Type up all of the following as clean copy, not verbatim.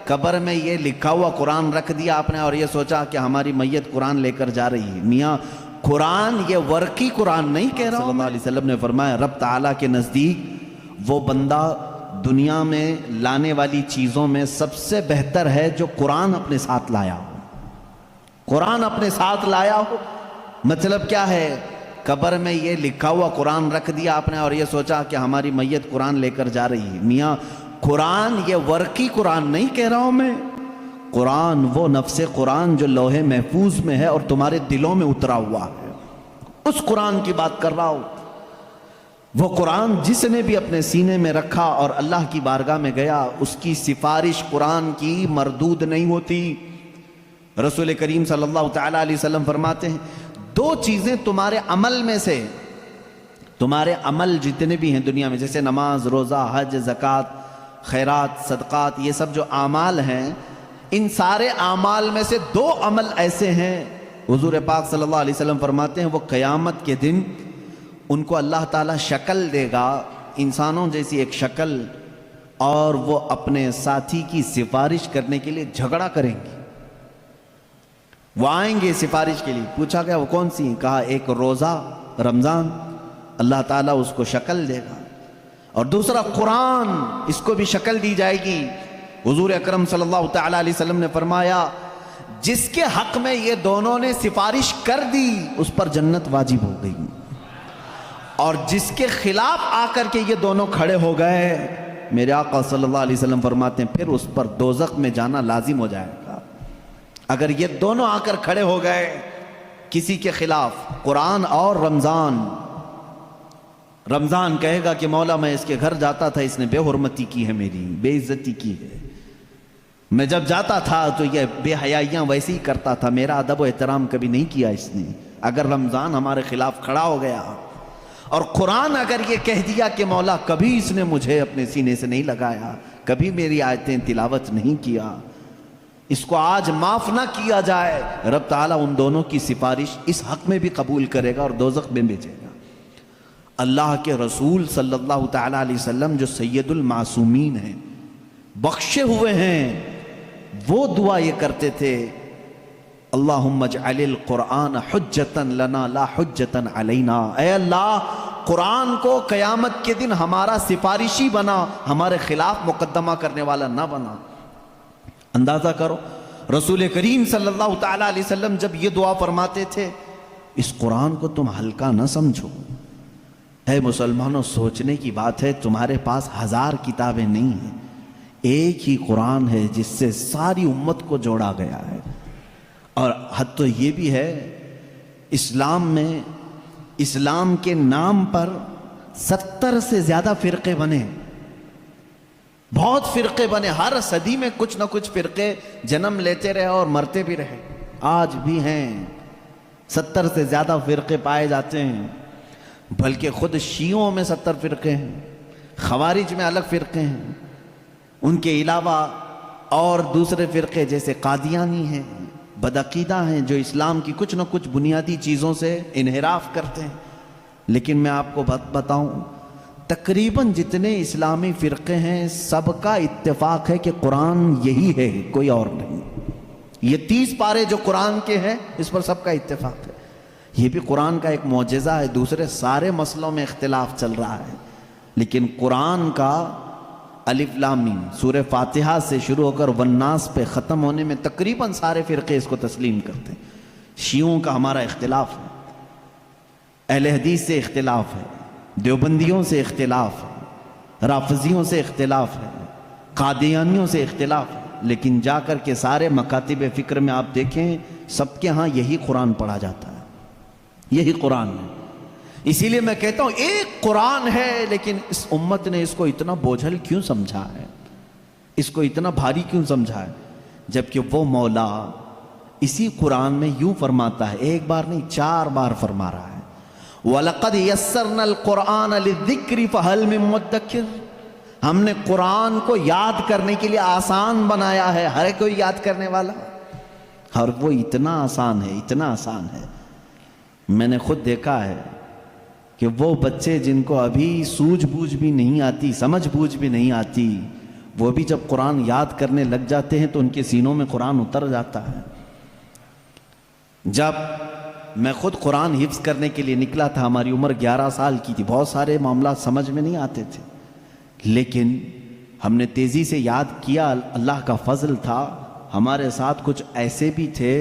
قبر میں یہ لکھا ہوا قرآن رکھ دیا آپ نے اور یہ سوچا کہ ہماری میت قرآن لے کر جا رہی ہے. میاں قرآن یہ ورقی قرآن نہیں کہہ رہا ہوں. صلی اللہ علیہ وسلم نے فرمایا رب تعالیٰ کے نزدیک وہ بندہ دنیا میں لانے والی چیزوں میں سب سے بہتر ہے جو قرآن اپنے ساتھ لایا ہو. قرآن اپنے ساتھ لایا ہو مطلب کیا ہے؟ قبر میں یہ لکھا ہوا قرآن رکھ دیا آپ نے اور یہ سوچا کہ ہماری میت قرآن لے کر جا رہی ہے. میاں قرآن یہ ورقی قرآن نہیں کہہ رہا ہوں میں. قرآن وہ نفس قرآن جو لوح محفوظ میں ہے اور تمہارے دلوں میں اترا ہوا ہے، اس قرآن کی بات کر رہا ہوں. وہ قرآن جس نے بھی اپنے سینے میں رکھا اور اللہ کی بارگاہ میں گیا، اس کی سفارش قرآن کی مردود نہیں ہوتی. رسول کریم صلی اللہ تعالیٰ علیہ وسلم فرماتے ہیں دو چیزیں تمہارے عمل میں سے، تمہارے عمل جتنے بھی ہیں دنیا میں، جیسے نماز، روزہ، حج، زکوٰۃ، خیرات، صدقات، یہ سب جو اعمال ہیں، ان سارے اعمال میں سے دو عمل ایسے ہیں حضور پاک صلی اللہ علیہ وسلم فرماتے ہیں وہ قیامت کے دن ان کو اللہ تعالیٰ شکل دے گا، انسانوں جیسی ایک شکل، اور وہ اپنے ساتھی کی سفارش کرنے کے لیے جھگڑا کریں گے. وہ آئیں گے سفارش کے لیے. پوچھا گیا وہ کون سی ہیں؟ کہا ایک روزہ رمضان، اللہ تعالیٰ اس کو شکل دے گا، اور دوسرا قرآن، اس کو بھی شکل دی جائے گی. حضور اکرم صلی اللہ تعالیٰ علیہ وسلم نے فرمایا جس کے حق میں یہ دونوں نے سفارش کر دی اس پر جنت واجب ہو گئی، اور جس کے خلاف آ کر کے یہ دونوں کھڑے ہو گئے، میرے آقا صلی اللہ علیہ وسلم فرماتے ہیں پھر اس پر دوزخ میں جانا لازم ہو جائے گا. اگر یہ دونوں آ کر کھڑے ہو گئے کسی کے خلاف، قرآن اور رمضان. رمضان کہے گا کہ مولا میں اس کے گھر جاتا تھا، اس نے بے حرمتی کی ہے، میری بے عزتی کی ہے. میں جب جاتا تھا تو یہ بے حیائیاں ویسے ہی کرتا تھا، میرا ادب و احترام کبھی نہیں کیا اس نے. اگر رمضان ہمارے خلاف کھڑا ہو گیا اور قرآن اگر یہ کہہ دیا کہ مولا کبھی اس نے مجھے اپنے سینے سے نہیں لگایا، کبھی میری آیتیں تلاوت نہیں کیا، اس کو آج معاف نہ کیا جائے، رب تعالیٰ ان دونوں کی سفارش اس حق میں بھی قبول کرے گا اور دوزخ میں بھیجے گا. اللہ کے رسول صلی اللہ تعالیٰ علیہ وسلم جو سید المعصومین ہیں، بخشے ہوئے ہیں، وہ دعا یہ کرتے تھے اللہم اجعل القرآن حجتا لنا لا حجتا علینا. اے اللہ قرآن کو قیامت کے دن ہمارا سفارشی بنا، ہمارے خلاف مقدمہ کرنے والا نہ بنا. اندازہ کرو رسول کریم صلی اللہ تعالیٰ علیہ وسلم جب یہ دعا فرماتے تھے، اس قرآن کو تم ہلکا نہ سمجھو. اے مسلمانوں سوچنے کی بات ہے، تمہارے پاس 1000 کتابیں نہیں ہیں، ایک ہی قرآن ہے جس سے ساری امت کو جوڑا گیا ہے. اور حد تو یہ بھی ہے اسلام میں، اسلام کے نام پر 70 سے زیادہ فرقے بنے، بہت فرقے بنے. ہر صدی میں کچھ نہ کچھ فرقے جنم لیتے رہے اور مرتے بھی رہے، آج بھی ہیں. 70 سے زیادہ فرقے پائے جاتے ہیں، بلکہ خود شیعوں میں 70 فرقے ہیں، خوارج میں الگ فرقے ہیں، ان کے علاوہ اور دوسرے فرقے جیسے قادیانی ہیں، بدعقیدہ ہیں، جو اسلام کی کچھ نہ کچھ بنیادی چیزوں سے انحراف کرتے ہیں. لیکن میں آپ کو بتاؤں تقریباً جتنے اسلامی فرقے ہیں سب کا اتفاق ہے کہ قرآن یہی ہے، کوئی اور نہیں. یہ 30 پارے جو قرآن کے ہیں اس پر سب کا اتفاق ہے. یہ بھی قرآن کا ایک معجزہ ہے، دوسرے سارے مسئلوں میں اختلاف چل رہا ہے، لیکن قرآن کا الف لام میم سورہ فاتحہ سے شروع ہو کر والناس پہ ختم ہونے میں تقریباً سارے فرقے اس کو تسلیم کرتے ہیں. شیعوں کا ہمارا اختلاف ہے، اہل حدیث سے اختلاف ہے، دیوبندیوں سے اختلاف ہے، رافضیوں سے اختلاف ہے، قادیانیوں سے اختلاف ہے، لیکن جا کر کے سارے مکاتب فکر میں آپ دیکھیں سب کے ہاں یہی قرآن پڑھا جاتا ہے، یہی قرآن ہے. اسی لیے میں کہتا ہوں ایک قرآن ہے، لیکن اس امت نے اس کو اتنا بوجھل کیوں سمجھا ہے، اس کو اتنا بھاری کیوں سمجھا ہے، جبکہ وہ مولا اسی قرآن میں یوں فرماتا ہے، ایک بار نہیں 4 بار فرما رہا ہے وَلَقَدْ يَسَّرْنَا الْقُرْآنَ لِلذِّكْرِ فَهَلْ مِن مُدَّكِرٍ. ہم نے قرآن کو یاد کرنے کے لیے آسان بنایا ہے، ہر کوئی یاد کرنے والا، اور وہ اتنا آسان ہے، اتنا آسان ہے. میں نے خود دیکھا ہے کہ وہ بچے جن کو ابھی سوجھ بوجھ بھی نہیں آتی، سمجھ بوجھ بھی نہیں آتی، وہ بھی جب قرآن یاد کرنے لگ جاتے ہیں تو ان کے سینوں میں قرآن اتر جاتا ہے۔ جب میں خود قرآن حفظ کرنے کے لیے نکلا تھا، ہماری عمر 11 سال کی تھی، بہت سارے معاملات سمجھ میں نہیں آتے تھے، لیکن ہم نے تیزی سے یاد کیا۔ اللہ کا فضل تھا، ہمارے ساتھ کچھ ایسے بھی تھے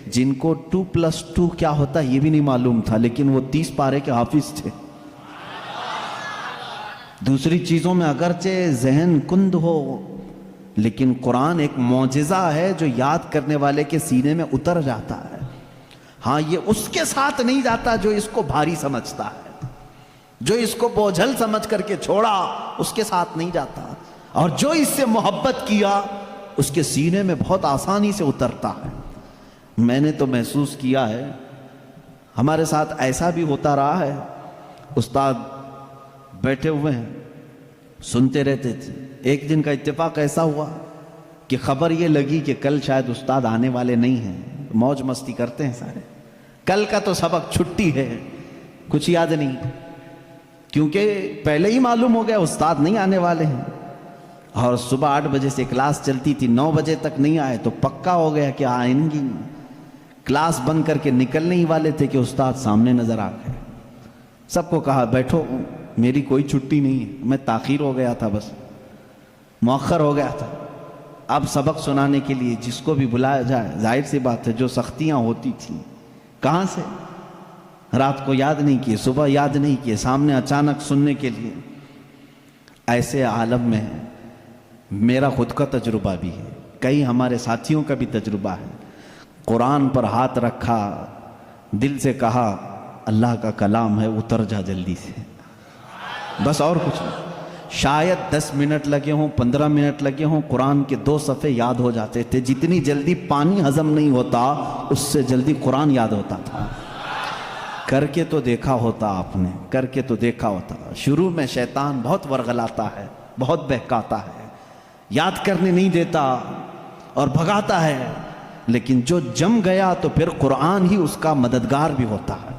جن کو 2+2 کیا ہوتا ہے یہ بھی نہیں معلوم تھا، لیکن وہ 30 پارے کے حافظ تھے۔ دوسری چیزوں میں اگرچہ ذہن کند ہو، لیکن قرآن ایک معجزہ ہے جو یاد کرنے والے کے سینے میں اتر جاتا ہے۔ ہاں، یہ اس کے ساتھ نہیں جاتا جو اس کو بھاری سمجھتا ہے، جو اس کو بوجھل سمجھ کر کے چھوڑا اس کے ساتھ نہیں جاتا، اور جو اس سے محبت کیا اس کے سینے میں بہت آسانی سے اترتا ہے۔ میں نے تو محسوس کیا ہے، ہمارے ساتھ ایسا بھی ہوتا رہا ہے، استاد بیٹھے ہوئے ہیں سنتے رہتے تھے، ایک دن کا اتفاق ایسا ہوا کہ خبر یہ لگی کہ کل شاید استاد آنے والے نہیں ہیں، موج مستی کرتے ہیں سارے، کل کا تو سبق چھٹی ہے، کچھ یاد نہیں، کیونکہ پہلے ہی معلوم ہو گیا استاد نہیں آنے والے ہیں، اور صبح 8 بجے سے کلاس چلتی تھی، 9 بجے تک نہیں آئے تو پکا ہو گیا کہ آئیں گی، کلاس بند کر کے نکلنے ہی والے تھے کہ استاد سامنے نظر آ گئے۔ سب کو کہا بیٹھو، میری کوئی چھٹی نہیں ہے، میں تاخیر ہو گیا تھا، بس مؤخر ہو گیا تھا۔ اب سبق سنانے کے لیے جس کو بھی بلایا جائے، ظاہر سی بات ہے جو سختیاں ہوتی تھیں، کہاں سے رات کو یاد نہیں کیے، صبح یاد نہیں کیے، سامنے اچانک سننے کے لیے۔ ایسے عالم میں میرا خود کا تجربہ بھی ہے، کئی ہمارے ساتھیوں کا بھی تجربہ ہے، قرآن پر ہاتھ رکھا، دل سے کہا اللہ کا کلام ہے، اتر جا جلدی سے، بس اور کچھ نہیں۔ شاید 10 منٹ لگے ہوں، 15 منٹ لگے ہوں، قرآن کے 2 صفحے یاد ہو جاتے تھے۔ جتنی جلدی پانی ہضم نہیں ہوتا اس سے جلدی قرآن یاد ہوتا تھا۔ کر کے تو دیکھا ہوتا آپ نے، کر کے تو دیکھا ہوتا۔ شروع میں شیطان بہت ورغلاتا ہے، بہت بہکاتا ہے، یاد کرنے نہیں دیتا اور بھگاتا ہے، لیکن جو جم گیا تو پھر قرآن ہی اس کا مددگار بھی ہوتا ہے۔